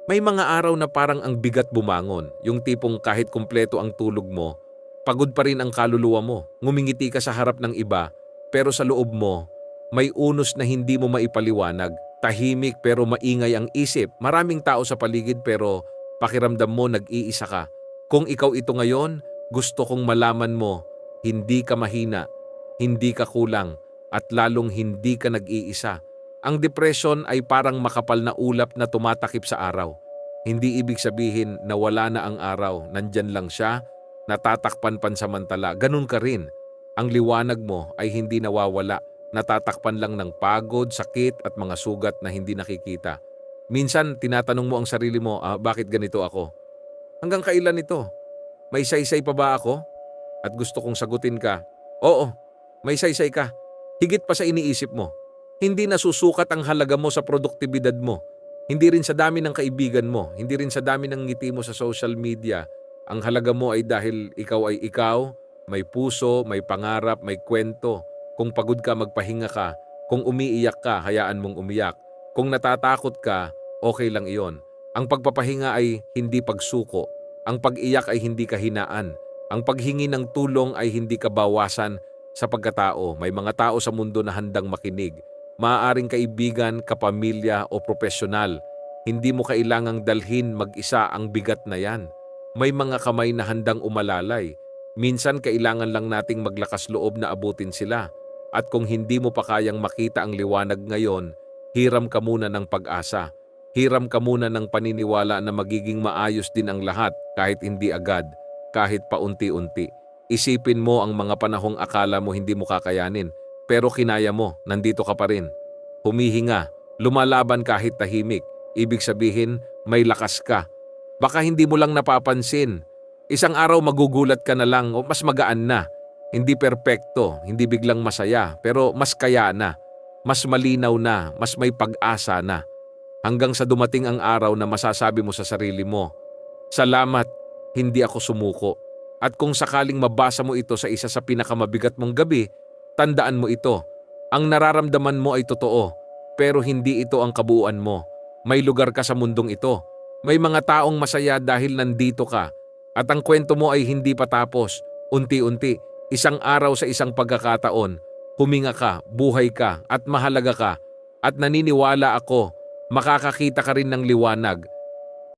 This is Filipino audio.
May mga araw na parang ang bigat bumangon, yung tipong kahit kumpleto ang tulog mo, pagod pa rin ang kaluluwa mo. Ngumingiti ka sa harap ng iba, pero sa loob mo, may unos na hindi mo maipaliwanag. Tahimik pero maingay ang isip. Maraming tao sa paligid pero pakiramdam mo nag-iisa ka. Kung ikaw ito ngayon, gusto kong malaman mo, hindi ka mahina, hindi ka kulang, at lalong hindi ka nag-iisa. Ang depression ay parang makapal na ulap na tumatakip sa araw. Hindi ibig sabihin na wala na ang araw, nandyan lang siya, natatakpan pansamantala. Ganun ka rin. Ang liwanag mo ay hindi nawawala, natatakpan lang ng pagod, sakit at mga sugat na hindi nakikita. Minsan tinatanong mo ang sarili mo, bakit ganito ako? Hanggang kailan ito? May saysay pa ba ako? At gusto kong sagutin ka, oo, may saysay ka. Higit pa sa iniisip mo. Hindi nasusukat ang halaga mo sa produktibidad mo. Hindi rin sa dami ng kaibigan mo. Hindi rin sa dami ng ngiti mo sa social media. Ang halaga mo ay dahil ikaw ay ikaw, may puso, may pangarap, may kwento. Kung pagod ka, magpahinga ka. Kung umiiyak ka, hayaan mong umiyak. Kung natatakot ka, okay lang iyon. Ang pagpapahinga ay hindi pagsuko. Ang pag-iyak ay hindi kahinaan. Ang paghingi ng tulong ay hindi kabawasan sa pagkatao. May mga tao sa mundo na handang makinig. Maaaring kaibigan, kapamilya o profesional. Hindi mo kailangang dalhin mag-isa ang bigat na yan. May mga kamay na handang umalalay. Minsan kailangan lang nating maglakas loob na abutin sila. At kung hindi mo pa kayang makita ang liwanag ngayon, hiram ka muna ng pag-asa. Hiram ka muna ng paniniwala na magiging maayos din ang lahat kahit hindi agad, kahit paunti-unti. Isipin mo ang mga panahong akala mo hindi mo kakayanin. Pero kinaya mo, nandito ka pa rin. Humihinga, lumalaban kahit tahimik. Ibig sabihin, may lakas ka. Baka hindi mo lang napapansin. Isang araw magugulat ka na lang o mas magaan na. Hindi perpekto, hindi biglang masaya, pero mas kaya na. Mas malinaw na, mas may pag-asa na. Hanggang sa dumating ang araw na masasabi mo sa sarili mo, salamat, hindi ako sumuko. At kung sakaling mabasa mo ito sa isa sa pinakamabigat mong gabi, tandaan mo ito, ang nararamdaman mo ay totoo, pero hindi ito ang kabuuan mo. May lugar ka sa mundong ito. May mga taong masaya dahil nandito ka. At ang kwento mo ay hindi patapos. Unti-unti, isang araw sa isang pagkakataon, huminga ka, buhay ka, at mahalaga ka. At naniniwala ako, makakakita ka rin ng liwanag.